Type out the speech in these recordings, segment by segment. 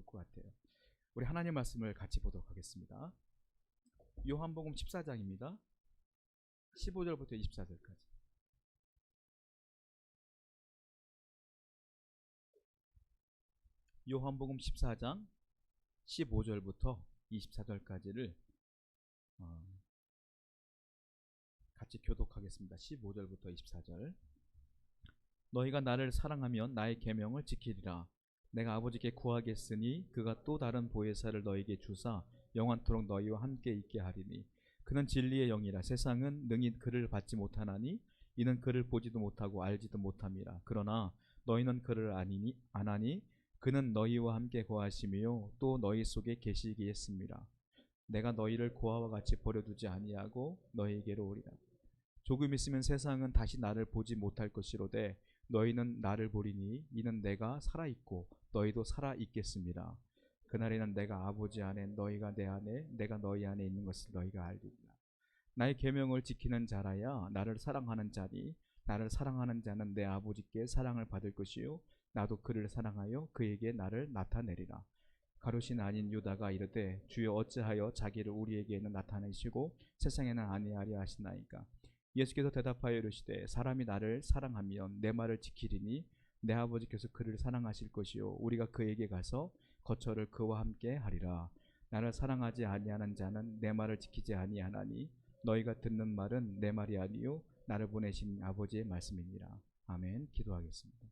좋을 것 같아요. 우리 하나님 말씀을 같이 보도록 하겠습니다. 요한복음 14장입니다. 15절부터 24절까지. 요한복음 14장 15절부터 24절까지를 같이 교독하겠습니다. 15절부터 24절. 너희가 나를 사랑하면 나의 계명을 지키리라. 내가 아버지께 구하겠으니 그가 또 다른 보혜사를 너희에게 주사 영원토록 너희와 함께 있게 하리니 그는 진리의 영이라. 세상은 능히 그를 받지 못하나니 이는 그를 보지도 못하고 알지도 못함이라. 그러나 너희는 그를 아나니 그는 너희와 함께 거하시며 또 너희 속에 계시겠습니다. 내가 너희를 고아와 같이 버려두지 아니하고 너희에게로 오리라. 조금 있으면 세상은 다시 나를 보지 못할 것이로되 너희는 나를 보리니 이는 내가 살아있고 너희도 살아있겠습니다. 그날에는 내가 아버지 안에 너희가 내 안에 내가 너희 안에 있는 것을 너희가 알리리라. 나의 계명을 지키는 자라야 나를 사랑하는 자니 나를 사랑하는 자는 내 아버지께 사랑을 받을 것이요 나도 그를 사랑하여 그에게 나를 나타내리라. 가룟이 아닌 유다가 이르되 주여 어찌하여 자기를 우리에게는 나타내시고 세상에는 아니하려 하시나이까. 예수께서 대답하여 이르시되 사람이 나를 사랑하면 내 말을 지키리니 내 아버지께서 그를 사랑하실 것이요 우리가 그에게 가서 거처를 그와 함께 하리라. 나를 사랑하지 아니하는 자는 내 말을 지키지 아니하나니 너희가 듣는 말은 내 말이 아니요 나를 보내신 아버지의 말씀이니라. 아멘. 기도하겠습니다.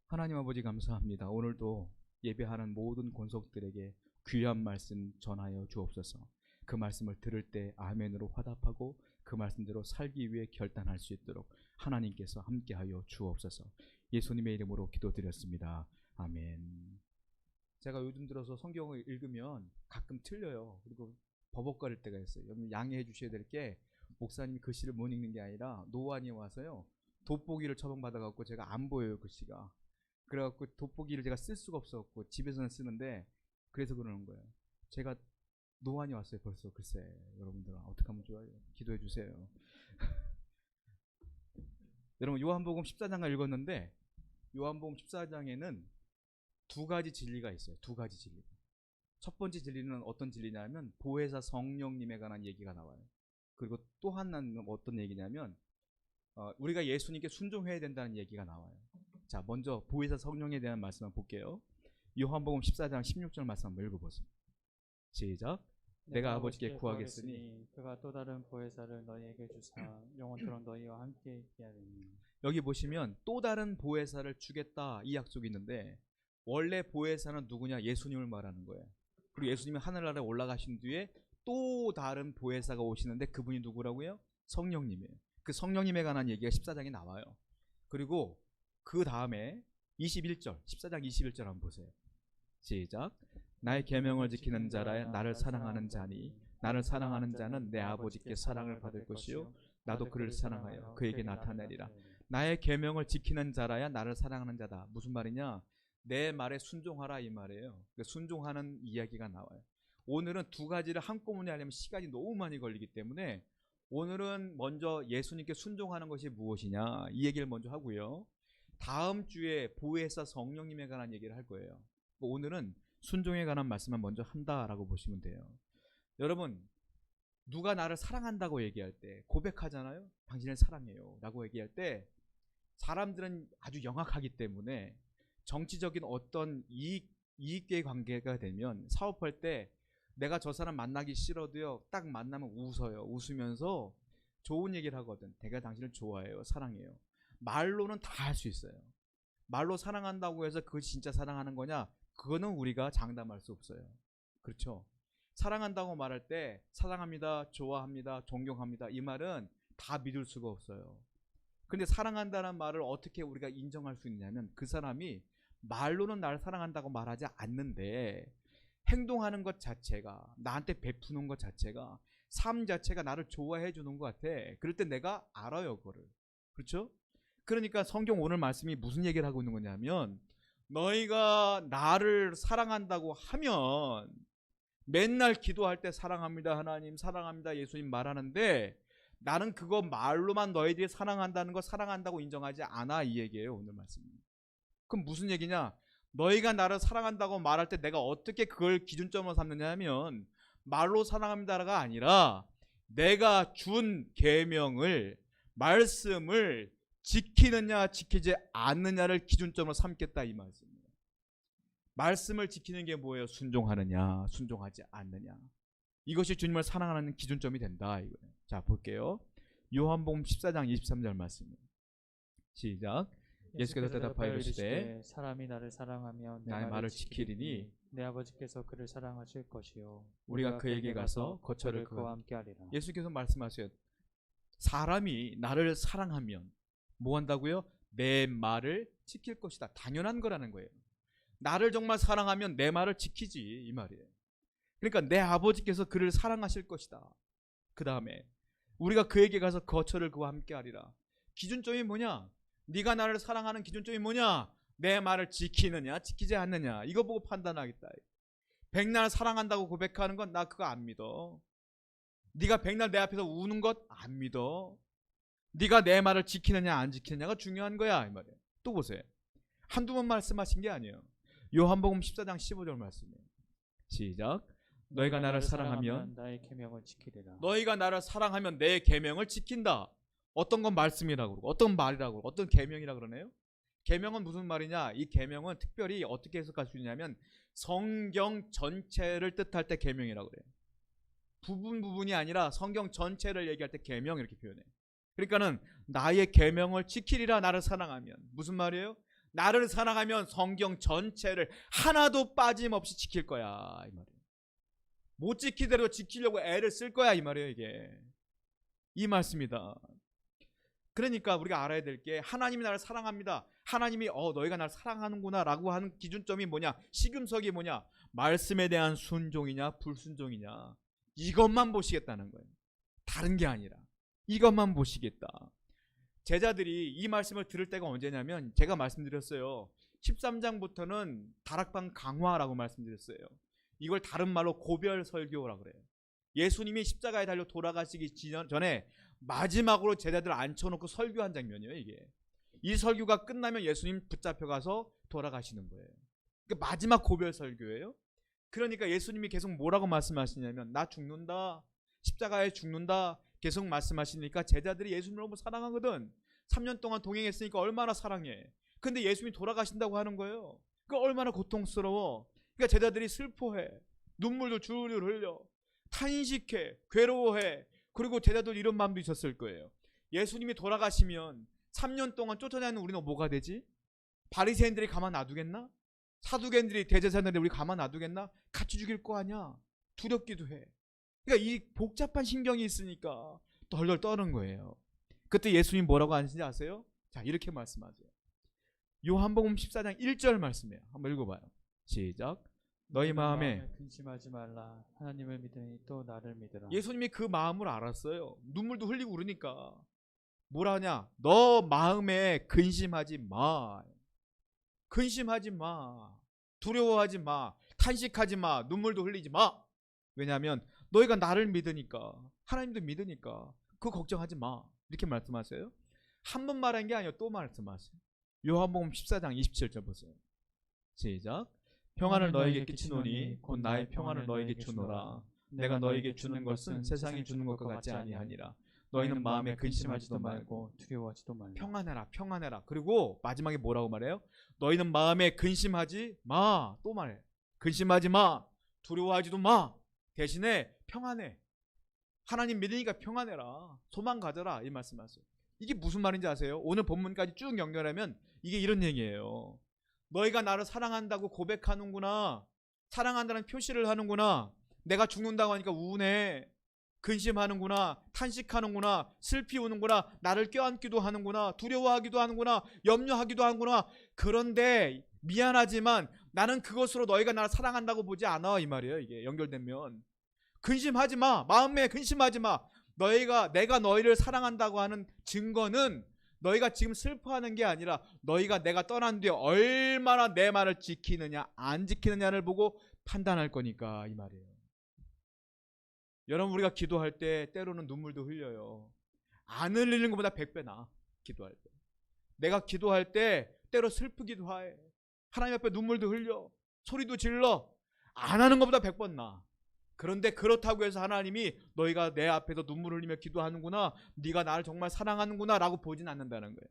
하나님 아버지 감사합니다. 오늘도 예배하는 모든 권속들에게 귀한 말씀 전하여 주옵소서. 그 말씀을 들을 때 아멘으로 화답하고 그 말씀대로 살기 위해 결단할 수 있도록 하나님께서 함께하여 주옵소서. 예수님의 이름으로 기도드렸습니다. 아멘. 제가 요즘 들어서 성경을 읽으면 가끔 틀려요. 그리고 버벅거릴 때가 있어요. 여러분 양해해 주셔야 될 게 목사님이 글씨를 못 읽는 게 아니라 노안이 와서요. 돋보기를 처방받아갖고 제가 안 보여요 글씨가. 그래갖고 돋보기를 제가 쓸 수가 없어갖고 집에서는 쓰는데 그래서 그러는 거예요. 제가 노안이 왔어요 벌써. 글쎄 여러분들 어떻게 하면 좋아요? 기도해 주세요. 여러분 요한복음 14장을 읽었는데 요한복음 14장에는 두 가지 진리가 있어요. 두 가지 진리. 첫 번째 진리는 어떤 진리냐면 보혜사 성령님에 관한 얘기가 나와요. 그리고 또 하나는 어떤 얘기냐면 우리가 예수님께 순종해야 된다는 얘기가 나와요. 자, 먼저 보혜사 성령에 대한 말씀 한번 볼게요. 요한복음 14장 16절 말씀 한번 읽어보세요. 시작. 내가 아버지께 구하겠으니 그가 또 다른 보혜사를 너희에게 주사 영원토록 너희와 함께 있게 하리니. 여기 보시면 또 다른 보혜사를 주겠다 이 약속이 있는데 원래 보혜사는 누구냐? 예수님을 말하는 거예요. 그리고 예수님이 하늘나라에 올라가신 뒤에 또 다른 보혜사가 오시는데 그분이 누구라고요? 성령님이에요. 그 성령님에 관한 얘기가 14장에 나와요. 그리고 그 다음에 21절 14장 21절 한번 보세요. 시작. 나의 계명을 지키는 자라 나를 사랑하는 자니 나를 사랑하는 자는 내 아버지께 사랑을 받을 것이요 나도 그를 사랑하여 그에게 나타내리라. 나의 계명을 지키는 자라야 나를 사랑하는 자다. 무슨 말이냐? 내 말에 순종하라 이 말이에요. 순종하는 이야기가 나와요. 오늘은 두 가지를 한꺼번에 하려면 시간이 너무 많이 걸리기 때문에 오늘은 먼저 예수님께 순종하는 것이 무엇이냐 이 얘기를 먼저 하고요. 다음 주에 보혜사 성령님에 관한 얘기를 할 거예요. 오늘은 순종에 관한 말씀만 먼저 한다라고 보시면 돼요. 여러분 누가 나를 사랑한다고 얘기할 때 고백하잖아요. 당신을 사랑해요 라고 얘기할 때 사람들은 아주 영악하기 때문에 정치적인 어떤 이익계의 관계가 되면 사업할 때 내가 저 사람 만나기 싫어도요 딱 만나면 웃어요. 웃으면서 좋은 얘기를 하거든. 내가 당신을 좋아해요 사랑해요. 말로는 다 할 수 있어요. 말로 사랑한다고 해서 그것이 진짜 사랑하는 거냐? 그거는 우리가 장담할 수 없어요. 그렇죠? 사랑한다고 말할 때 사랑합니다, 좋아합니다, 존경합니다 이 말은 다 믿을 수가 없어요. 근데 사랑한다는 말을 어떻게 우리가 인정할 수 있냐면 그 사람이 말로는 나를 사랑한다고 말하지 않는데 행동하는 것 자체가 나한테 베푸는 것 자체가 삶 자체가 나를 좋아해 주는 것 같아. 그럴 때 내가 알아요 그거를. 그렇죠? 그러니까 성경 오늘 말씀이 무슨 얘기를 하고 있는 거냐면 너희가 나를 사랑한다고 하면 맨날 기도할 때 사랑합니다 하나님 사랑합니다 예수님 말하는데 나는 그거 말로만 너희들이 사랑한다는 거 사랑한다고 인정하지 않아 이 얘기예요 오늘 말씀이. 그럼 무슨 얘기냐? 너희가 나를 사랑한다고 말할 때 내가 어떻게 그걸 기준점으로 삼느냐 하면 말로 사랑합니다가 아니라 내가 준 계명을 말씀을 지키느냐 지키지 않느냐를 기준점으로 삼겠다 이 말씀이에요. 말씀을 지키는 게 뭐예요? 순종하느냐 순종하지 않느냐. 이것이 주님을 사랑하는 기준점이 된다 이거예요. 자 볼게요. 요한복음 14장 23절 말씀이에요. 시작. 예수께서 대답하여 이르시되 사람이 나를 사랑하면 나의 말을 지키리니 내 아버지께서 그를 사랑하실 것이요 우리가 그에게 가서 거처를 그와 함께 하리라. 예수께서 말씀하세요. 사람이 나를 사랑하면 뭐 한다고요? 내 말을 지킬 것이다. 당연한 거라는 거예요. 나를 정말 사랑하면 내 말을 지키지 이 말이에요. 그러니까 내 아버지께서 그를 사랑하실 것이다. 그 다음에 우리가 그에게 가서 거처를 그와 함께 하리라. 기준점이 뭐냐? 네가 나를 사랑하는 기준점이 뭐냐? 내 말을 지키느냐 지키지 않느냐 이거 보고 판단하겠다. 백날 사랑한다고 고백하는 건 나 그거 안 믿어. 네가 백날 내 앞에서 우는 것 안 믿어. 네가 내 말을 지키느냐 안 지키느냐가 중요한 거야 이 말이에요. 또 보세요. 한두 번 말씀하신 게 아니에요. 요한복음 14장 15절 말씀이에요. 시작. 너희가 나를 사랑하면 나의 계명을 지키리라. 너희가 나를 사랑하면 내 계명을 지킨다. 어떤 건 말씀이라고 그러고 어떤 말이라고 그러고 어떤 계명이라고 그러네요. 계명은 무슨 말이냐? 이 계명은 특별히 어떻게 해석할 수 있냐면 성경 전체를 뜻할 때 계명이라고 그래요. 부분이 아니라 성경 전체를 얘기할 때 계명 이렇게 표현해. 그러니까는 나의 계명을 지키리라. 나를 사랑하면 무슨 말이에요? 나를 사랑하면 성경 전체를 하나도 빠짐없이 지킬 거야 이 말이에요. 못 지키더라도 지키려고 애를 쓸 거야 이 말이에요. 이게 이 말씀이다. 그러니까 우리가 알아야 될 게 하나님이 나를 사랑합니다. 하나님이 너희가 나를 사랑하는구나 라고 하는 기준점이 뭐냐? 시금석이 뭐냐? 말씀에 대한 순종이냐 불순종이냐 이것만 보시겠다는 거예요. 다른 게 아니라 이것만 보시겠다. 제자들이 이 말씀을 들을 때가 언제냐면 제가 말씀드렸어요. 13장부터는 다락방 강화라고 말씀드렸어요. 이걸 다른 말로 고별 설교라고 그래요. 예수님이 십자가에 달려 돌아가시기 전에 마지막으로 제자들을 앉혀놓고 설교한 장면이에요. 이게 이 설교가 끝나면 예수님 붙잡혀가서 돌아가시는 거예요. 그러니까 마지막 고별 설교예요. 그러니까 예수님이 계속 뭐라고 말씀하시냐면 나 죽는다 십자가에 죽는다 계속 말씀하시니까 제자들이 예수님을 너무 사랑하거든. 3년 동안 동행했으니까 얼마나 사랑해. 근데 예수님이 돌아가신다고 하는 거예요. 그 얼마나 고통스러워. 그러니까 제자들이 슬퍼해. 눈물도 줄줄 흘려. 탄식해. 괴로워해. 그리고 제자들 이런 마음도 있었을 거예요. 예수님이 돌아가시면 3년 동안 쫓아다니는 우리는 뭐가 되지? 바리새인들이 가만 놔두겠나? 사두개인들이 대제사장들이 우리 가만 놔두겠나? 같이 죽일 거 아니야. 두렵기도 해. 그러니까 이 복잡한 신경이 있으니까 덜덜 떠는 거예요. 그때 예수님 뭐라고 하시는지 아세요? 자, 이렇게 말씀하세요. 요한복음 14장 1절 말씀이에요. 한번 읽어봐요. 시작. 너희 마음에 근심하지 말라. 하나님을 믿으니 또 나를 믿으라. 예수님이 그 마음을 알았어요. 눈물도 흘리고 그러니까 뭐라 하냐? 너 마음에 근심하지 마. 근심하지 마. 두려워하지 마. 탄식하지 마. 눈물도 흘리지 마. 왜냐하면 너희가 나를 믿으니까 하나님도 믿으니까 그거 걱정하지 마. 이렇게 말씀하세요. 한 번 말한 게 아니에요. 또 말씀하세요. 요한복음 14장 27절 보세요. 시작. 평안을 너에게 끼치노니 곧 나의 평안을 너에게 주노라. 내가 너에게 주는 것은 세상이 주는 것과 같지 아니하니라. 너희는 마음에 근심하지도 말고 두려워하지도 말라. 평안해라 평안해라. 그리고 마지막에 뭐라고 말해요? 너희는 마음에 근심하지 마. 또 말해. 근심하지 마. 두려워하지도 마. 대신에 평안해. 하나님 믿으니까 평안해라. 소망 가져라. 이 말씀하세요. 이게 무슨 말인지 아세요? 오늘 본문까지 쭉 연결하면 이게 이런 얘기예요. 너희가 나를 사랑한다고 고백하는구나. 사랑한다는 표시를 하는구나. 내가 죽는다고 하니까 우네. 근심하는구나. 탄식하는구나. 슬피 우는구나. 나를 껴안기도 하는구나. 두려워하기도 하는구나. 염려하기도 하는구나. 그런데 미안하지만 나는 그것으로 너희가 나를 사랑한다고 보지 않아. 이 말이에요. 이게 연결되면. 근심하지 마. 마음에 근심하지 마. 내가 너희를 사랑한다고 하는 증거는 너희가 지금 슬퍼하는 게 아니라 너희가 내가 떠난 뒤에 얼마나 내 말을 지키느냐 안 지키느냐를 보고 판단할 거니까 이 말이에요. 여러분 우리가 기도할 때 때로는 눈물도 흘려요. 안 흘리는 것보다 100배 나아. 기도할 때. 내가 기도할 때 때로 슬프기도 해. 하나님 앞에 눈물도 흘려, 소리도 질러. 안 하는 것보다 100번 나아. 그런데 그렇다고 해서 하나님이 너희가 내 앞에서 눈물 흘리며 기도하는구나, 네가 나를 정말 사랑하는구나 라고 보진 않는다는 거예요.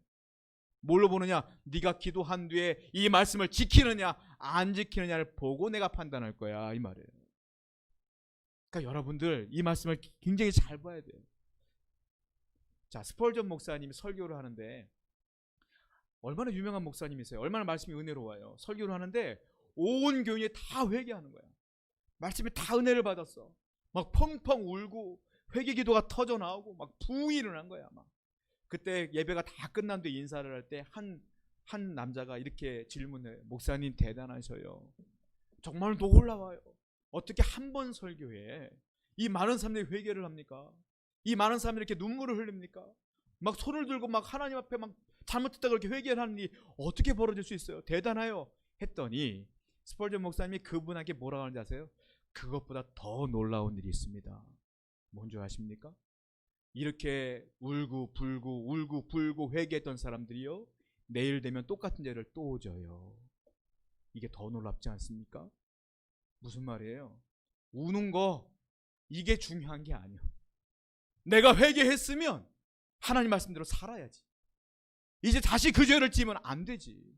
뭘로 보느냐? 네가 기도한 뒤에 이 말씀을 지키느냐 안 지키느냐를 보고 내가 판단할 거야, 이 말이에요. 그러니까 여러분들 이 말씀을 굉장히 잘 봐야 돼요. 자, 스펄전 목사님이 설교를 하는데, 얼마나 유명한 목사님이세요. 얼마나 말씀이 은혜로워요. 설교를 하는데 온 교인이 다 회개하는 거야. 말씀에 다 은혜를 받았어. 막 펑펑 울고 회개 기도가 터져 나오고 막 부흥이 일어난 거야. 막 그때 예배가 다 끝난 뒤에 인사를 할 때 한 남자가 이렇게 질문해요. 목사님 대단하셔요. 정말 놀라워요. 어떻게 한 번 설교에 이 많은 사람들이 회개를 합니까? 이 많은 사람들이 이렇게 눈물을 흘립니까? 막 손을 들고 막 하나님 앞에 막 잘못했다 그렇게 회개를 하는 일이 어떻게 벌어질 수 있어요? 대단해요. 했더니 스펄전 목사님이 그분에게 뭐라고 하는지 아세요? 그것보다 더 놀라운 일이 있습니다. 뭔지 아십니까? 이렇게 울고 불고 회개했던 사람들이요, 내일 되면 똑같은 죄를 또 져요. 이게 더 놀랍지 않습니까? 무슨 말이에요? 우는 거 이게 중요한 게 아니에요. 내가 회개했으면 하나님 말씀대로 살아야지. 이제 다시 그 죄를 지으면 안 되지.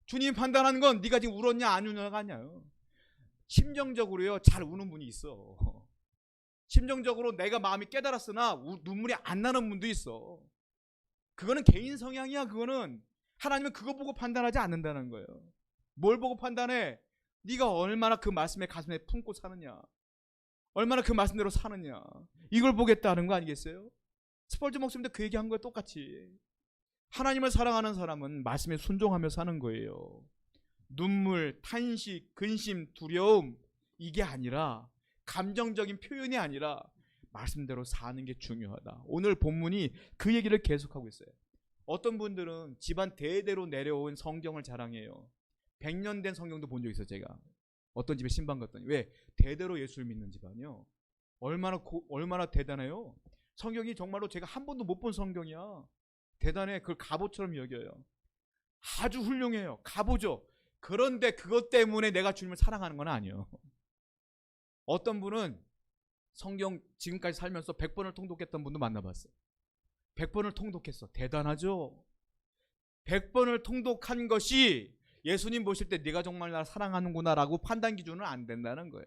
주님 판단하는 건 네가 지금 울었냐 안 울었냐가 아니에요. 심정적으로요 잘 우는 분이 있어. 심정적으로 내가 마음이 깨달았으나 눈물이 안 나는 분도 있어. 그거는 개인 성향이야. 그거는 하나님은 그거 보고 판단하지 않는다는 거예요. 뭘 보고 판단해? 네가 얼마나 그 말씀에 가슴에 품고 사느냐, 얼마나 그 말씀대로 사느냐, 이걸 보겠다는 거 아니겠어요? 스펄전 목사님도 그 얘기한 거야. 똑같이 하나님을 사랑하는 사람은 말씀에 순종하며 사는 거예요. 눈물, 탄식, 근심, 두려움 이게 아니라, 감정적인 표현이 아니라 말씀대로 사는 게 중요하다. 오늘 본문이 그 얘기를 계속하고 있어요. 어떤 분들은 집안 대대로 내려온 성경을 자랑해요. 100년 된 성경도 본 적 있어요. 제가 어떤 집에 신방 갔더니, 왜? 대대로 예수를 믿는 집안이요. 얼마나 대단해요. 성경이 정말로 제가 한 번도 못 본 성경이야. 대단해. 그걸 갑오처럼 여겨요. 아주 훌륭해요. 갑오죠. 그런데 그것 때문에 내가 주님을 사랑하는 건 아니에요. 어떤 분은 성경 지금까지 살면서 100번을 통독했던 분도 만나봤어요. 100번을 통독했어. 대단하죠. 100번을 통독한 것이 예수님 보실 때 네가 정말 나를 사랑하는구나 라고 판단 기준은 안 된다는 거예요.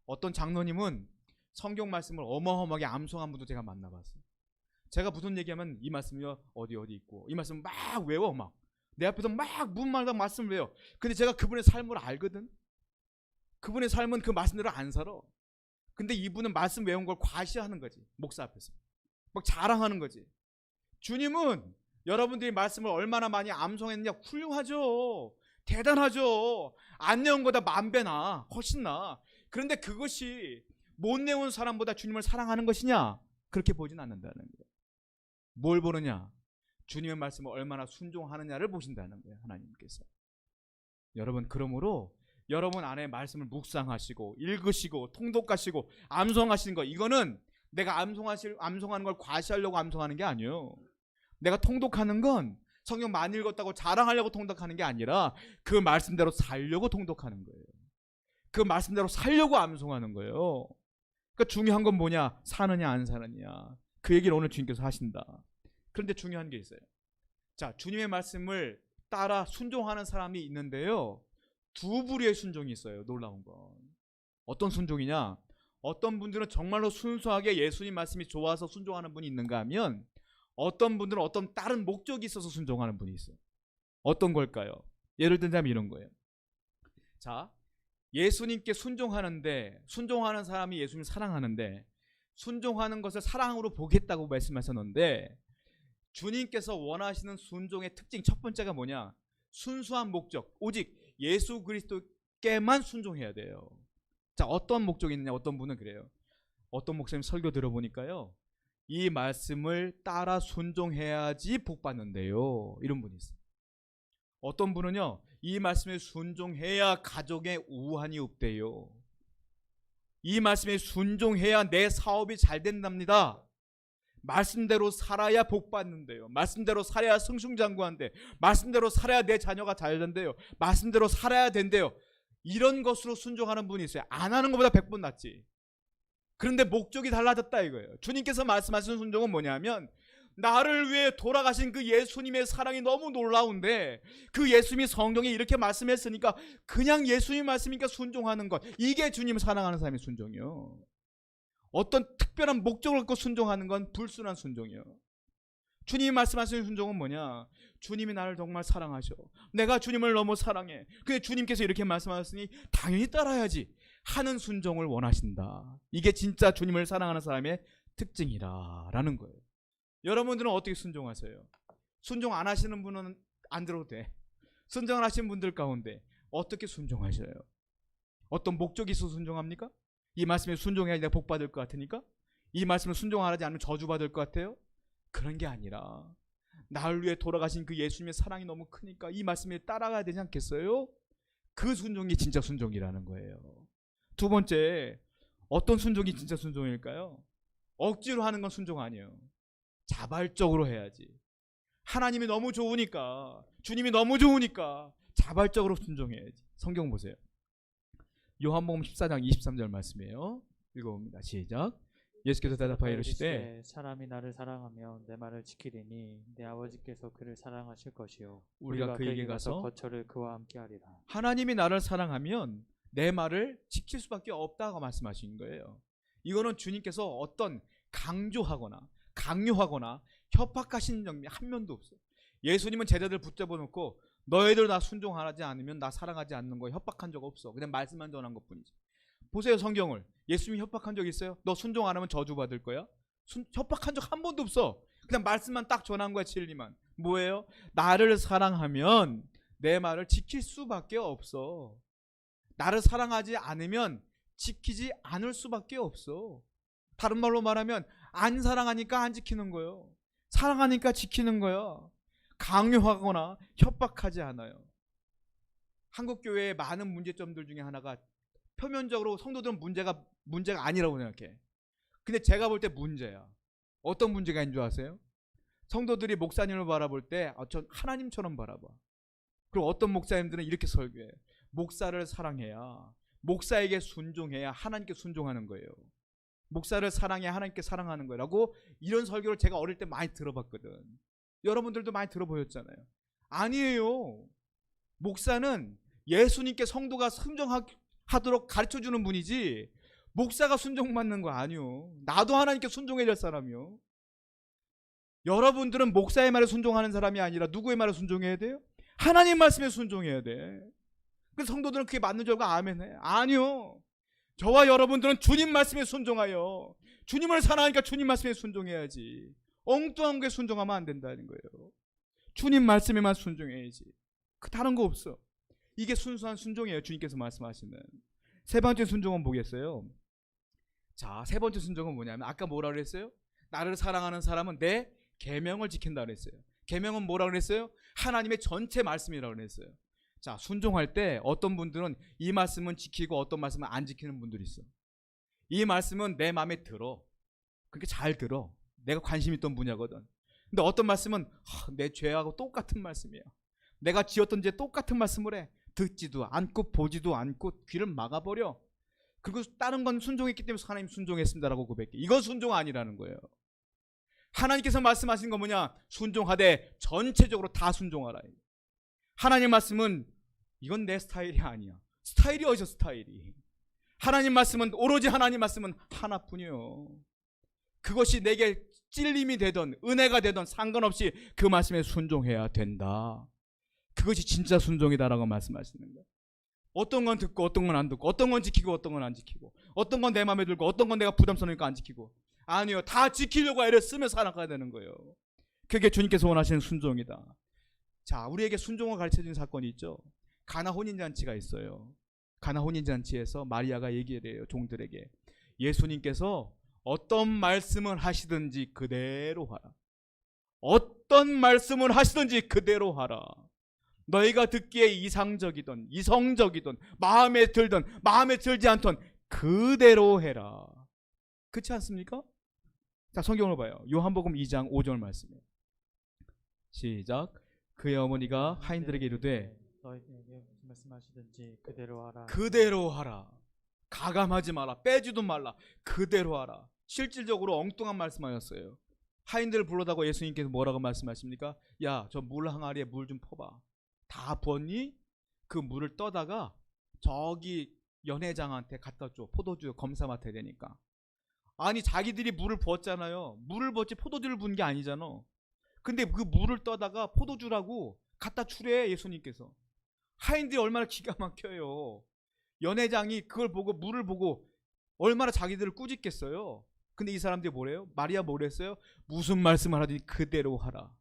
어떤 장로님은 성경 말씀을 어마어마하게 암송한 분도 제가 만나봤어요. 제가 무슨 얘기하면 이 말씀이요 어디 있고, 이 말씀 막 외워. 막 내 앞에서 막 문마다 말씀을 외워. 근데 제가 그분의 삶을 알거든. 그분의 삶은 그 말씀대로 안 살아. 근데 이분은 말씀 외운 걸 과시하는 거지. 목사 앞에서 막 자랑하는 거지. 주님은 여러분들이 말씀을 얼마나 많이 암송했느냐, 훌륭하죠. 대단하죠. 안 내온 거다 만 배나 훨씬 나. 그런데 그것이 못 내온 사람보다 주님을 사랑하는 것이냐? 그렇게 보진 않는다는 거예요. 뭘 보느냐? 주님의 말씀을 얼마나 순종하느냐를 보신다는 거예요, 하나님께서. 여러분, 그러므로 여러분 안에 말씀을 묵상하시고 읽으시고 통독하시고 암송하시는 거, 이거는 내가 암송하는 걸 과시하려고 암송하는 게 아니에요. 내가 통독하는 건 성경 많이 읽었다고 자랑하려고 통독하는 게 아니라 그 말씀대로 살려고 통독하는 거예요. 그 말씀대로 살려고 암송하는 거예요. 그러니까 중요한 건 뭐냐? 사느냐 안 사느냐. 그 얘기를 오늘 주님께서 하신다. 그런데 중요한 게 있어요. 자, 주님의 말씀을 따라 순종하는 사람이 있는데요, 두 부류의 순종이 있어요. 놀라운 건 어떤 순종이냐? 어떤 분들은 정말로 순수하게 예수님 말씀이 좋아서 순종하는 분이 있는가 하면, 어떤 분들은 어떤 다른 목적이 있어서 순종하는 분이 있어요. 어떤 걸까요? 예를 들자면 이런 거예요. 자, 예수님께 순종하는 사람이 예수님을 사랑하는데, 순종하는 것을 사랑으로 보겠다고 말씀하셨는데, 주님께서 원하시는 순종의 특징 첫 번째가 뭐냐? 순수한 목적, 오직 예수 그리스도께만 순종해야 돼요. 자, 어떤 목적이 있느냐? 어떤 분은 그래요. 어떤 목사님 설교 들어보니까요, 이 말씀을 따라 순종해야지 복 받는데요, 이런 분이 있어요. 어떤 분은요, 이 말씀에 순종해야 가족에 우환이 없대요. 이 말씀에 순종해야 내 사업이 잘 된답니다. 말씀대로 살아야 복 받는데요. 말씀대로 살아야 승승장구한데, 말씀대로 살아야 내 자녀가 잘 된대요. 말씀대로 살아야 된대요. 이런 것으로 순종하는 분이 있어요. 안 하는 것보다 100번 낫지. 그런데 목적이 달라졌다 이거예요. 주님께서 말씀하시는 순종은 뭐냐면, 나를 위해 돌아가신 그 예수님의 사랑이 너무 놀라운데, 그 예수님이 성경에 이렇게 말씀했으니까 그냥 예수님 말씀이니까 순종하는 것, 이게 주님을 사랑하는 사람의 순종이요. 어떤 특별한 목적을 갖고 순종하는 건 불순한 순종이요. 주님이 말씀하시는 순종은 뭐냐? 주님이 나를 정말 사랑하셔. 내가 주님을 너무 사랑해. 근데 주님께서 이렇게 말씀하셨으니 당연히 따라야지 하는 순종을 원하신다. 이게 진짜 주님을 사랑하는 사람의 특징이라는 거예요. 여러분들은 어떻게 순종하세요? 순종 안 하시는 분은 안 들어도 돼. 순종을 하시는 분들 가운데 어떻게 순종하셔요? 어떤 목적이 있어서 순종합니까? 이 말씀에 순종해야 내가 복 받을 것 같으니까? 이 말씀을 순종하지 않으면 저주받을 것 같아요? 그런 게 아니라 나를 위해 돌아가신 그 예수님의 사랑이 너무 크니까 이 말씀에 따라가야 되지 않겠어요? 그 순종이 진짜 순종이라는 거예요. 두 번째, 어떤 순종이 진짜 순종일까요? 억지로 하는 건 순종 아니에요. 자발적으로 해야지. 하나님이 너무 좋으니까, 주님이 너무 좋으니까 자발적으로 순종해야지. 성경 보세요. 요한복음 14장 23절 말씀이에요. 읽어봅니다. 시작. 예수께서 대답하여 이르시되 사람이 나를 사랑하면 내 말을 지키리니 내 아버지께서 그를 사랑하실 것이요 우리가 그에게 가서 거처를 그와 함께 하리라. 하나님이 나를 사랑하면 내 말을 지킬 수밖에 없다고 말씀하신 거예요. 이거는 주님께서 어떤 강조하거나 강요하거나 협박하신 점이 한 면도 없어요. 예수님은 제자들 붙잡아 놓고 너희들 나 순종하지 않으면 나 사랑하지 않는 거 협박한 적 없어. 그냥 말씀만 전한 것뿐이지. 보세요, 성경을. 예수님이 협박한 적 있어요? 너 순종 안 하면 저주받을 거야? 협박한 적 한 번도 없어. 그냥 말씀만 딱 전한 거야. 진리만. 뭐예요? 나를 사랑하면 내 말을 지킬 수밖에 없어. 나를 사랑하지 않으면 지키지 않을 수밖에 없어. 다른 말로 말하면 안 사랑하니까 안 지키는 거예요. 사랑하니까 지키는 거야. 강요하거나 협박하지 않아요. 한국 교회의 많은 문제점들 중에 하나가 표면적으로 성도들은 문제가 아니라고 생각해. 근데 제가 볼 때 문제야. 어떤 문제가 있는 줄 아세요? 성도들이 목사님을 바라볼 때 전 하나님처럼 바라봐. 그리고 어떤 목사님들은 이렇게 설교해. 목사를 사랑해야, 목사에게 순종해야 하나님께 순종하는 거예요. 목사를 사랑해야 하나님께 사랑하는 거라고, 이런 설교를 제가 어릴 때 많이 들어봤거든. 여러분들도 많이 들어보셨잖아요. 아니에요. 목사는 예수님께 성도가 순종하도록 가르쳐주는 분이지 목사가 순종받는 거 아니요. 나도 하나님께 순종해야 될 사람이요. 여러분들은 목사의 말에 순종하는 사람이 아니라 누구의 말에 순종해야 돼요? 하나님 말씀에 순종해야 돼. 그래서 성도들은 그게 맞는 줄 알고 아멘해. 아니요. 저와 여러분들은 주님 말씀에 순종하여, 주님을 사랑하니까 주님 말씀에 순종해야지. 엉뚱한 게 순종하면 안 된다는 거예요. 주님 말씀에만 순종해야지. 다른 거 없어. 이게 순수한 순종이에요. 주님께서 말씀하시는. 세 번째 순종은 뭐겠어요? 자, 세 번째 순종은 뭐냐면 아까 뭐라 그랬어요? 나를 사랑하는 사람은 내 계명을 지킨다 그랬어요. 계명은 뭐라 그랬어요? 하나님의 전체 말씀이라고 그랬어요. 자, 순종할 때 어떤 분들은 이 말씀은 지키고 어떤 말씀은 안 지키는 분들이 있어. 이 말씀은 내 마음에 들어. 그렇게 잘 들어. 내가 관심 있던 분야거든. 근데 어떤 말씀은 내 죄하고 똑같은 말씀이야. 내가 지었던 죄 똑같은 말씀을 해. 듣지도 않고 보지도 않고 귀를 막아버려. 그리고 다른 건 순종했기 때문에 하나님 순종했습니다라고 고백해. 이건 순종 아니라는 거예요. 하나님께서 말씀하신 거 뭐냐? 순종하되 전체적으로 다 순종하라. 하나님 말씀은 이건 내 스타일이 아니야. 스타일이 어디서 스타일이? 하나님 말씀은 오로지 하나님 말씀은 하나뿐이요. 그것이 내게 찔림이 되던 은혜가 되던 상관없이 그 말씀에 순종해야 된다. 그것이 진짜 순종이다라고 말씀하시는 거예요. 어떤 건 듣고 어떤 건 안 듣고, 어떤 건 지키고 어떤 건 안 지키고, 어떤 건 내 마음에 들고 어떤 건 내가 부담스러우니까 안 지키고. 아니요, 다 지키려고 애를 쓰며 살아가야 되는 거예요. 그게 주님께서 원하시는 순종이다. 자, 우리에게 순종을 가르쳐준 사건이 있죠. 가나 혼인잔치가 있어요. 가나 혼인잔치에서 마리아가 얘기를 해요. 종들에게. 예수님께서 어떤 말씀을 하시든지 그대로 하라. 어떤 말씀을 하시든지 그대로 하라. 너희가 듣기에 이상적이든 이성적이든 마음에 들든 마음에 들지 않든 그대로 해라. 그렇지 않습니까? 자, 성경을 봐요. 요한복음 2장 5절 말씀이에요. 시작. 그의 어머니가 하인들에게 이르되 너희에게 무슨 말씀하시든지 그대로 하라. 그대로 하라. 가감하지 마라. 빼지도 말라. 그대로 하라. 실질적으로 엉뚱한 말씀하셨어요. 하인들을 불러다가 예수님께서 뭐라고 말씀하십니까? 야, 저 물 항아리에 물 좀 퍼봐. 다 부었니? 그 물을 떠다가 저기 연회장한테 갖다 줘. 포도주 검사 맡아야 되니까. 아니, 자기들이 물을 부었잖아요. 물을 부었지 포도주를 부은 게 아니잖아. 근데 그 물을 떠다가 포도주라고 갖다 주래, 예수님께서. 하인들이 얼마나 기가 막혀요. 연회장이 그걸 보고, 물을 보고 얼마나 자기들을 꾸짖겠어요. 근데 이 사람들이 뭐래요? 마리아 뭐랬어요? 무슨 말씀을 하더니 그대로 하라.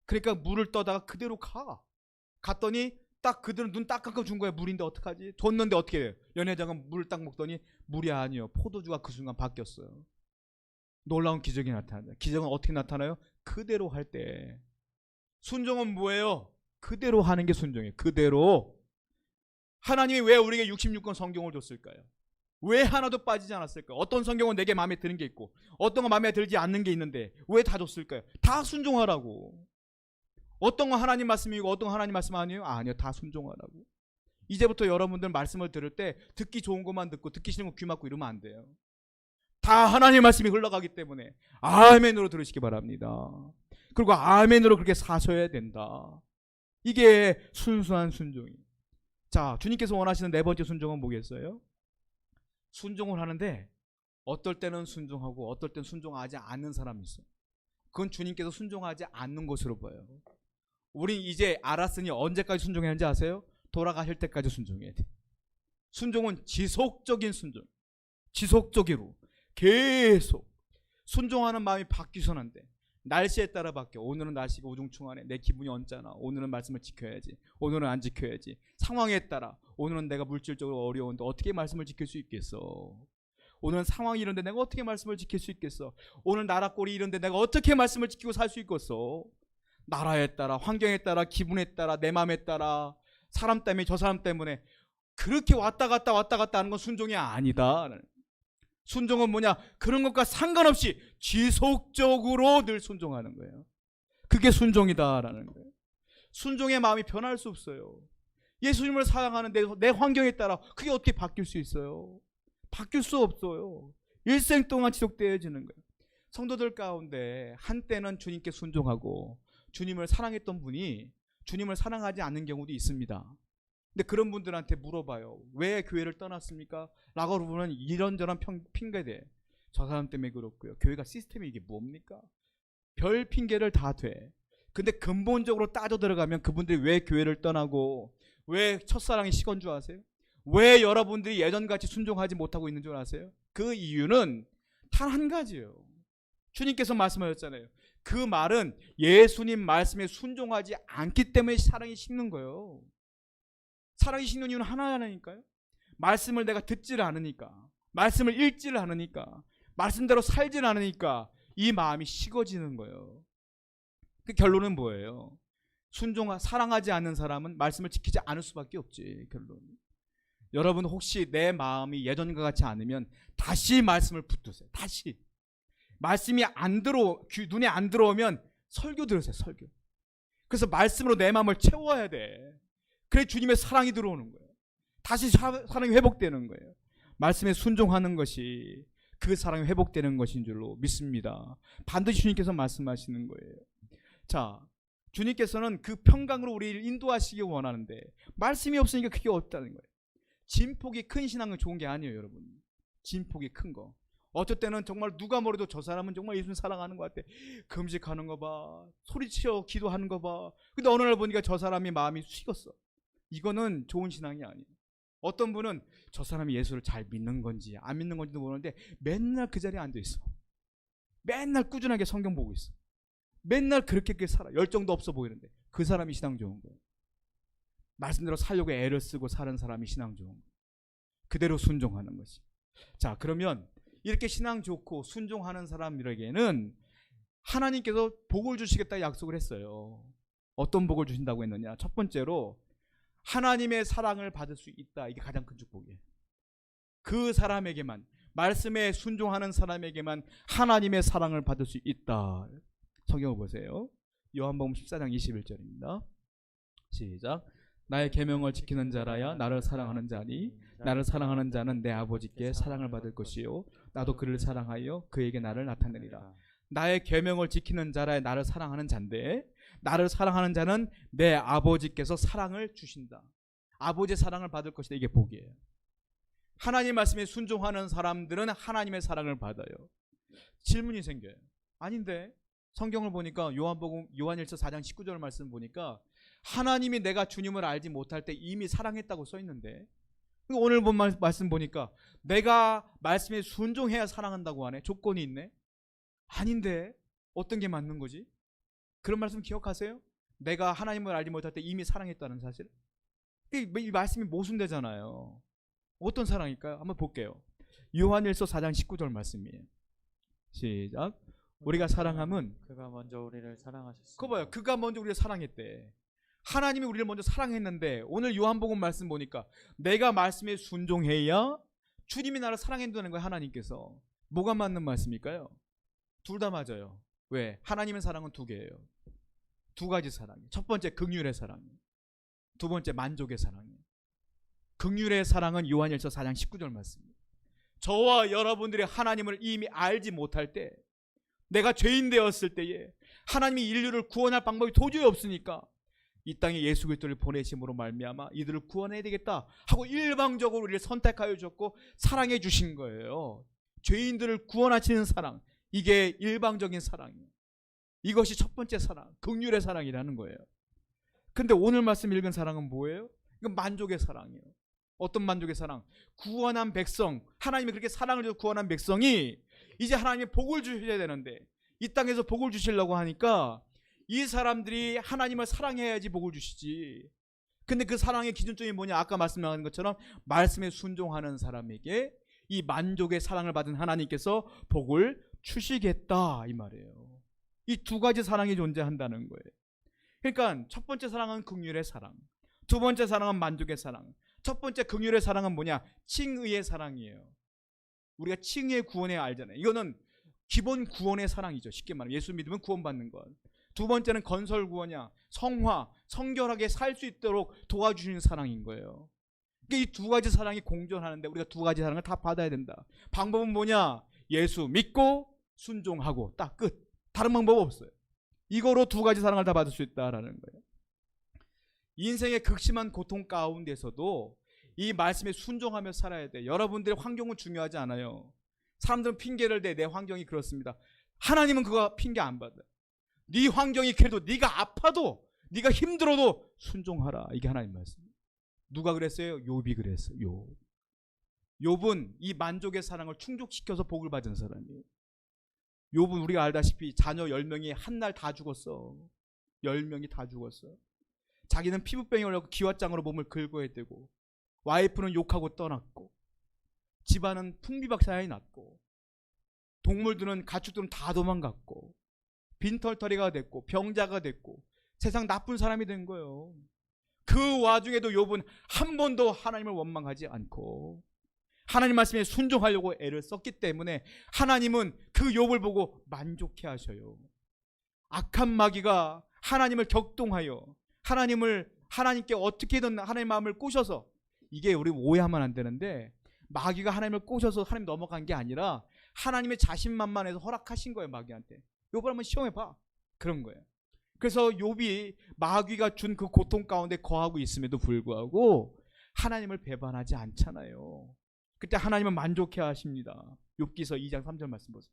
그러니까 물을 떠다가 그대로 가. 갔더니 딱 그들은 눈 딱 감고 준 거야. 물인데 어떡하지? 줬는데 어떻게 해요? 연회장은 물을 딱 먹더니 물이 아니에요. 포도주가 그 순간 바뀌었어요. 놀라운 기적이 나타난다. 기적은 어떻게 나타나요? 그대로 할 때. 순종은 뭐예요? 그대로 하는 게 순종이에요. 그대로. 하나님이 왜 우리에게 66권 성경을 줬을까요? 왜 하나도 빠지지 않았을까요? 어떤 성경은 내게 마음에 드는 게 있고 어떤 건 마음에 들지 않는 게 있는데 왜 다 줬을까요? 다 순종하라고. 어떤 건 하나님 말씀이고 어떤 건 하나님 말씀 아니에요? 아니요, 다 순종하라고. 이제부터 여러분들 말씀을 들을 때 듣기 좋은 것만 듣고 듣기 싫은 거 귀 막고 이러면 안 돼요. 다 하나님 말씀이 흘러가기 때문에 아멘으로 들으시기 바랍니다. 그리고 아멘으로 그렇게 사셔야 된다. 이게 순수한 순종이에요. 자, 주님께서 원하시는 네 번째 순종은 뭐겠어요? 순종을 하는데 어떨 때는 순종하고 어떨 때는 순종하지 않는 사람이 있어요. 그건 주님께서 순종하지 않는 것으로 보여요. 우린 이제 알았으니 언제까지 순종해야 하는지 아세요? 돌아가실 때까지 순종해야 돼. 순종은 지속적인 순종. 지속적으로 계속 순종하는 마음이 바뀌서는 안 돼. 날씨에 따라 바뀌어. 오늘은 날씨가 우중충하네. 내 기분이 언짢아. 오늘은 말씀을 지켜야지. 오늘은 안 지켜야지. 상황에 따라 오늘은 내가 물질적으로 어려운데 어떻게 말씀을 지킬 수 있겠어. 오늘은 상황이 이런데 내가 어떻게 말씀을 지킬 수 있겠어. 오늘 나라 꼴이 이런데 내가 어떻게 말씀을 지키고 살 수 있겠어. 나라에 따라, 환경에 따라, 기분에 따라, 내 마음에 따라, 사람 때문에, 저 사람 때문에 그렇게 왔다 갔다 하는 건 순종이 아니다. 순종은 뭐냐? 그런 것과 상관없이 지속적으로 늘 순종하는 거예요. 그게 순종이다라는 거예요. 순종의 마음이 변할 수 없어요. 예수님을 사랑하는데 내 환경에 따라 그게 어떻게 바뀔 수 있어요? 바뀔 수 없어요. 일생 동안 지속되어지는 거예요. 성도들 가운데 한때는 주님께 순종하고 주님을 사랑했던 분이 주님을 사랑하지 않는 경우도 있습니다. 근데 그런 분들한테 물어봐요. 왜 교회를 떠났습니까? 라고 물으면 이런저런 핑계대. 저 사람 때문에 그렇고요. 교회가 시스템이 이게 뭡니까? 별 핑계를 다 대. 근데 근본적으로 따져 들어가면 그분들이 왜 교회를 떠나고 왜 첫사랑이 식은 줄 아세요? 왜 여러분들이 예전같이 순종하지 못하고 있는 줄 아세요? 그 이유는 단 한 가지예요. 주님께서 말씀하셨잖아요. 그 말은 예수님 말씀에 순종하지 않기 때문에 사랑이 식는 거예요. 사랑이 식는 이유는 하나라니까요. 말씀을 내가 듣지를 않으니까, 말씀을 읽지를 않으니까, 말씀대로 살지를 않으니까 이 마음이 식어지는 거예요. 그 결론은 뭐예요? 사랑하지 않는 사람은 말씀을 지키지 않을 수밖에 없지. 결론. 여러분 혹시 내 마음이 예전과 같지 않으면 다시 말씀을 붙드세요. 다시. 말씀이 눈에 안 들어오면 설교 들으세요. 설교. 그래서 말씀으로 내 마음을 채워야 돼. 그래 주님의 사랑이 들어오는 거예요. 다시 사랑이 회복되는 거예요. 말씀에 순종하는 것이 그 사랑이 회복되는 것인 줄로 믿습니다. 반드시 주님께서 말씀하시는 거예요. 자, 주님께서는 그 평강으로 우리를 인도하시기 원하는데 말씀이 없으니까 그게 없다는 거예요. 진폭이 큰 신앙은 좋은 게 아니에요, 여러분. 진폭이 큰 거. 어쩔 때는 정말 누가 뭐래도 저 사람은 정말 예수님 사랑하는 것 같아. 금식하는 거 봐. 소리치어 기도하는 거 봐. 근데 어느 날 보니까 저 사람이 마음이 식었어. 이거는 좋은 신앙이 아니에요. 어떤 분은 저 사람이 예수를 잘 믿는 건지 안 믿는 건지도 모르는데 맨날 그 자리에 앉아 있어. 맨날 꾸준하게 성경 보고 있어. 맨날 그렇게 살아. 열정도 없어 보이는데 그 사람이 신앙 좋은 거예요. 말씀대로 살려고 애를 쓰고 사는 사람이 신앙 좋은 거예요. 그대로 순종하는 것이. 자, 그러면 이렇게 신앙 좋고 순종하는 사람들에게는 하나님께서 복을 주시겠다 약속을 했어요. 어떤 복을 주신다고 했느냐? 첫 번째로 하나님의 사랑을 받을 수 있다. 이게 가장 큰 축복이에요. 그 사람에게만, 말씀에 순종하는 사람에게만 하나님의 사랑을 받을 수 있다. 성경을 보세요. 요한복음 14장 21절입니다. 시작. 나의 계명을 지키는 자라야 나를 사랑하는 자니 나를 사랑하는 자는 내 아버지께 사랑을 받을 것이요 나도 그를 사랑하여 그에게 나를 나타내리라. 나의 계명을 지키는 자라야 나를 사랑하는 자인데, 나를 사랑하는 자는 내 아버지께서 사랑을 주신다. 아버지의 사랑을 받을 것이다. 이게 복이에요. 하나님 말씀에 순종하는 사람들은 하나님의 사랑을 받아요. 질문이 생겨요. 아닌데 성경을 보니까 요한일서 4장 19절 말씀 보니까 하나님이 내가 주님을 알지 못할 때 이미 사랑했다고 써 있는데, 오늘 본 말씀 보니까 내가 말씀에 순종해야 사랑한다고 하네. 조건이 있네. 아닌데 어떤 게 맞는 거지? 그런 말씀 기억하세요? 내가 하나님을 알지 못할 때 이미 사랑했다는 사실. 이 말씀이 모순되잖아요. 어떤 사랑일까요? 한번 볼게요. 요한일서 4장 19절 말씀이에요. 시작. 우리가 사랑함은 그가 먼저 우리를 사랑하셨습니다. 그거 봐요. 그가 먼저 우리를 사랑했대. 하나님이 우리를 먼저 사랑했는데, 오늘 요한복음 말씀 보니까 내가 말씀에 순종해야 주님이 나를 사랑한다는 거예요. 하나님께서. 뭐가 맞는 말씀일까요? 둘 다 맞아요. 왜? 하나님의 사랑은 두 개예요. 두 가지 사랑이에요. 첫 번째 긍휼의 사랑이에요. 두 번째 만족의 사랑이에요. 긍휼의 사랑은 요한일서 4장 19절 말씀입니다. 저와 여러분들이 하나님을 이미 알지 못할 때, 내가 죄인 되었을 때에 하나님이 인류를 구원할 방법이 도저히 없으니까 이 땅에 예수 그리스도를 보내심으로 말미암아 이들을 구원해야 되겠다 하고 일방적으로 우리를 선택하여 주셨고 사랑해 주신 거예요. 죄인들을 구원하시는 사랑, 이게 일방적인 사랑이에요. 이것이 첫 번째 사랑, 긍휼의 사랑이라는 거예요. 근데 오늘 말씀 읽은 사랑은 뭐예요? 이건 만족의 사랑이에요. 어떤 만족의 사랑? 구원한 백성, 하나님이 그렇게 사랑을 줘서 구원한 백성이 이제 하나님이 복을 주셔야 되는데, 이 땅에서 복을 주시려고 하니까 이 사람들이 하나님을 사랑해야지 복을 주시지. 근데 그 사랑의 기준점이 뭐냐? 아까 말씀하신 것처럼 말씀에 순종하는 사람에게 이 만족의 사랑을 받은 하나님께서 복을 주시겠다 이 말이에요. 이 두 가지 사랑이 존재한다는 거예요. 그러니까 첫 번째 사랑은 긍휼의 사랑, 두 번째 사랑은 만족의 사랑. 첫 번째 긍휼의 사랑은 뭐냐? 칭의의 사랑이에요. 우리가 칭의의 구원에 알잖아요. 이거는 기본 구원의 사랑이죠. 쉽게 말하면 예수 믿으면 구원받는 것. 두 번째는 건설 구원이야. 성화, 성결하게 살 수 있도록 도와주시는 사랑인 거예요. 그러니까 이 두 가지 사랑이 공존하는데 우리가 두 가지 사랑을 다 받아야 된다. 방법은 뭐냐? 예수 믿고 순종하고 딱 끝. 다른 방법 없어요. 이거로 두 가지 사랑을 다 받을 수 있다라는 거예요. 인생의 극심한 고통 가운데서도 이 말씀에 순종하며 살아야 돼. 여러분들의 환경은 중요하지 않아요. 사람들은 핑계를 대. 내 환경이 그렇습니다. 하나님은 그거 핑계 안 받아요. 네 환경이 그래도 네가 아파도 네가 힘들어도 순종하라. 이게 하나님 말씀이에요. 누가 그랬어요? 욥이 그랬어요. 욥은 이 만족의 사랑을 충족시켜서 복을 받은 사람이에요. 욥은 우리가 알다시피 자녀 10명이 한 날 다 죽었어. 10명이 다 죽었어. 자기는 피부병이 걸려서 기왓장으로 몸을 긁어야 되고, 와이프는 욕하고 떠났고, 집안은 풍비박산이 났고, 동물들은 가축들은 다 도망갔고, 빈털터리가 됐고, 병자가 됐고, 세상 나쁜 사람이 된 거예요. 그 와중에도 욥은 한 번도 하나님을 원망하지 않고 하나님 말씀에 순종하려고 애를 썼기 때문에 하나님은 그 욥을 보고 만족해 하셔요. 악한 마귀가 하나님을 격동하여 하나님께 어떻게든 하나님의 마음을 꼬셔서, 이게 우리 오해하면 안 되는데, 마귀가 하나님을 꼬셔서 하나님 넘어간 게 아니라 하나님의 자신만만해서 허락하신 거예요. 마귀한테 욥을 한번 시험해봐, 그런 거예요. 그래서 욥이 마귀가 준 그 고통 가운데 거하고 있음에도 불구하고 하나님을 배반하지 않잖아요. 그때 하나님은 만족해 하십니다. 욥기서 2장 3절 말씀 보세요.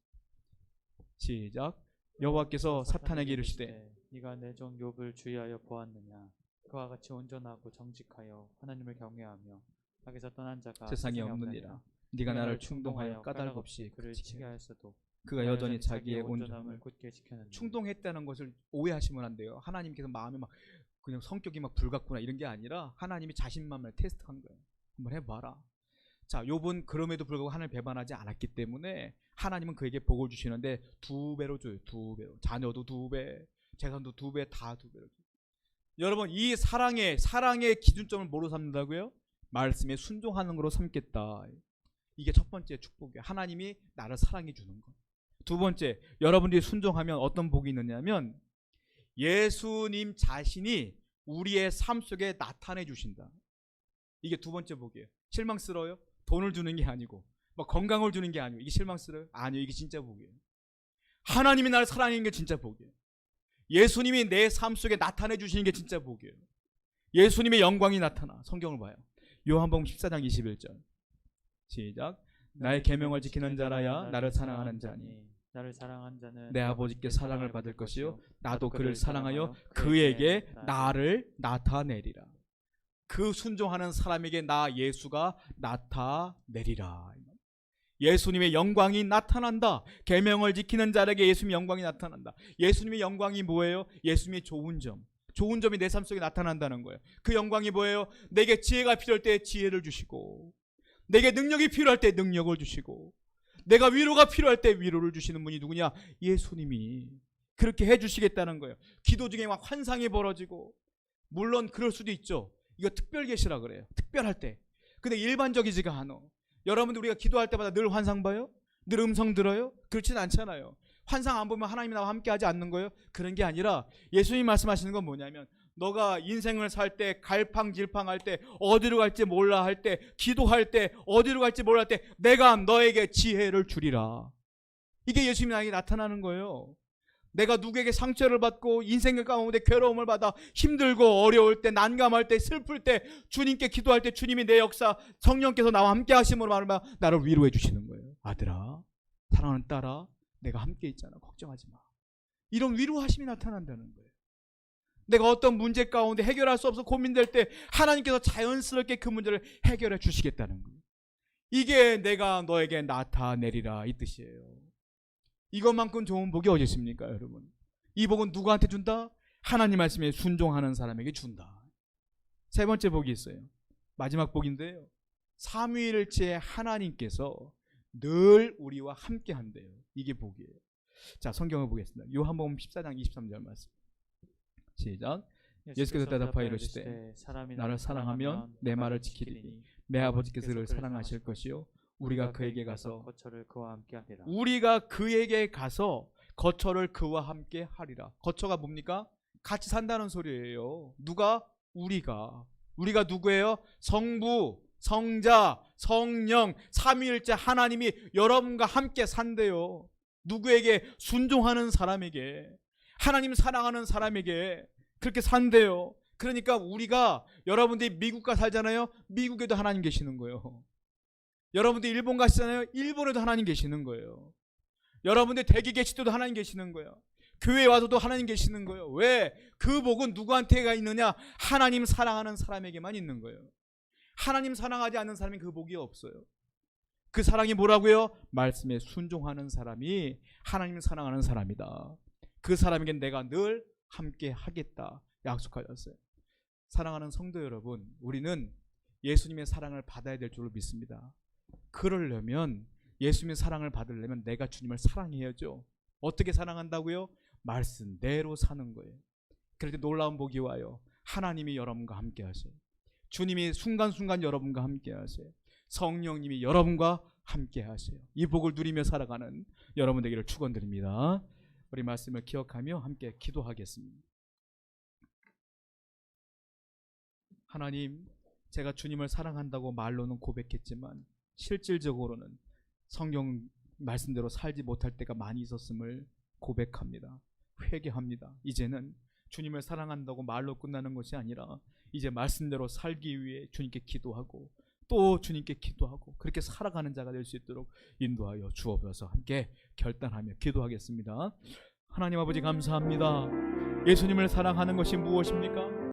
시작. 여호와께서 사탄에게 이르시되 네가 내 종 욥을 주의하여 보았느냐? 그와 같이 온전하고 정직하여 하나님을 경외하며 악에서 떠난 자가 세상에 없느니라. 네가 나를 충동하여 까닭 없이 그를 치게 하였어도 그가 여전히 자기의 온전함을 굳게 지켰느니라. 충동했다는 것을 오해하시면 안 돼요. 하나님께서 마음이 막 그냥 성격이 막 불같구나 이런 게 아니라 하나님이 자신만을 테스트한 거예요. 한번 해봐라. 자, 욥은 그럼에도 불구하고 하나님을 배반하지 않았기 때문에 하나님은 그에게 복을 주시는데 2배로 줘요. 2배로. 자녀도 2배, 재산도 2배, 다 2배로 줘요. 여러분, 이 사랑의 기준점을 뭐로 삼는다고요? 말씀에 순종하는 거로 삼겠다. 이게 첫 번째 축복이에요. 하나님이 나를 사랑해 주는 것. 두 번째, 여러분들이 순종하면 어떤 복이 있느냐면 예수님 자신이 우리의 삶 속에 나타내 주신다. 이게 두 번째 복이에요. 실망스러워요? 돈을 주는 게 아니고 뭐 건강을 주는 게 아니고 이게 실망스러워요? 아니요, 이게 진짜 복이에요. 하나님이 나를 사랑하는 게 진짜 복이에요. 예수님이 내 삶 속에 나타내 주시는 게 진짜 복이에요. 예수님의 영광이 나타나. 성경을 봐요. 요한복음 14장 21절 시작. 나의 계명을 지키는 자라야 나를 사랑하는 자니 나를 사랑한 자는 내 아버지께 사랑을 받을 것이요 나도 그를 사랑하여 그에게 나를 나타내리라. 그 순종하는 사람에게 나 예수가 나타내리라. 예수님의 영광이 나타난다. 계명을 지키는 자에게 예수님의 영광이 나타난다. 예수님의 영광이 뭐예요? 예수님의 좋은 점. 좋은 점이 내 삶 속에 나타난다는 거예요. 그 영광이 뭐예요? 내게 지혜가 필요할 때 지혜를 주시고, 내게 능력이 필요할 때 능력을 주시고, 내가 위로가 필요할 때 위로를 주시는 분이 누구냐? 예수님이 그렇게 해주시겠다는 거예요. 기도 중에 막 환상이 벌어지고, 물론 그럴 수도 있죠. 이거 특별 계시라 그래요. 특별할 때. 근데 일반적이지가 않아. 여러분들 우리가 기도할 때마다 늘 환상 봐요? 늘 음성 들어요? 그렇진 않잖아요. 환상 안 보면 하나님이 나와 함께 하지 않는 거예요? 그런 게 아니라 예수님 말씀하시는 건 뭐냐면 너가 인생을 살 때 갈팡질팡할 때 어디로 갈지 몰라 할 때 기도할 때 어디로 갈지 몰라 할 때 내가 너에게 지혜를 주리라. 이게 예수님이 나에게 나타나는 거예요. 내가 누구에게 상처를 받고 인생의 가운데 괴로움을 받아 힘들고 어려울 때 난감할 때 슬플 때 주님께 기도할 때 주님이 내 역사 성령께서 나와 함께 하심으로 말하면 나를 위로해 주시는 거예요. 아들아, 사랑하는 딸아, 내가 함께 있잖아. 걱정하지 마. 이런 위로하심이 나타난다는 거예요. 내가 어떤 문제 가운데 해결할 수 없어 고민될 때 하나님께서 자연스럽게 그 문제를 해결해 주시겠다는 거예요. 이게 내가 너에게 나타내리라 이 뜻이에요. 이것만큼 좋은 복이 어디 있습니까, 여러분? 이 복은 누구한테 준다? 하나님 말씀에 순종하는 사람에게 준다. 세 번째 복이 있어요. 마지막 복인데요. 삼위일체 하나님께서 늘 우리와 함께 한대요. 이게 복이에요. 자, 성경을 보겠습니다. 요한복음 14장 23절 말씀. 시작. 예수께서 대답하여 이르시되 나를 사랑하면 내 말을 지키리니 내 아버지께서 그를 사랑하실 것이요 우리가 그에게 가서 거처를 그와 함께 하리라. 우리가 그에게 가서 거처를 그와 함께 하리라. 거처가 뭡니까? 같이 산다는 소리예요. 누가? 우리가 누구예요? 성부, 성자, 성령, 삼위일체 하나님이 여러분과 함께 산대요. 누구에게? 순종하는 사람에게, 하나님 사랑하는 사람에게 그렇게 산대요. 그러니까 우리가 여러분들이 미국 가 살잖아요. 미국에도 하나님 계시는 거예요. 여러분들 일본 가시잖아요. 일본에도 하나님 계시는 거예요. 여러분들 대기 계실 때도 하나님 계시는 거예요. 교회에 와서도 하나님 계시는 거예요. 왜? 그 복은 누구한테가 있느냐? 하나님 사랑하는 사람에게만 있는 거예요. 하나님 사랑하지 않는 사람이 그 복이 없어요. 그 사랑이 뭐라고요? 말씀에 순종하는 사람이 하나님 사랑하는 사람이다. 그 사람에게 내가 늘 함께 하겠다 약속하셨어요. 사랑하는 성도 여러분, 우리는 예수님의 사랑을 받아야 될 줄로 믿습니다. 그러려면 예수님의 사랑을 받으려면 내가 주님을 사랑해야죠. 어떻게 사랑한다고요? 말씀대로 사는 거예요. 그럴 때 놀라운 복이 와요. 하나님이 여러분과 함께 하세요. 주님이 순간순간 여러분과 함께 하세요. 성령님이 여러분과 함께 하세요. 이 복을 누리며 살아가는 여러분 되기를 축원드립니다. 우리 말씀을 기억하며 함께 기도하겠습니다. 하나님, 제가 주님을 사랑한다고 말로는 고백했지만 실질적으로는 성경 말씀대로 살지 못할 때가 많이 있었음을 고백합니다. 회개합니다. 이제는 주님을 사랑한다고 말로 끝나는 것이 아니라 이제 말씀대로 살기 위해 주님께 기도하고 또 주님께 기도하고 그렇게 살아가는 자가 될 수 있도록 인도하여 주옵소서. 함께 결단하며 기도하겠습니다. 하나님 아버지 감사합니다. 예수님을 사랑하는 것이 무엇입니까?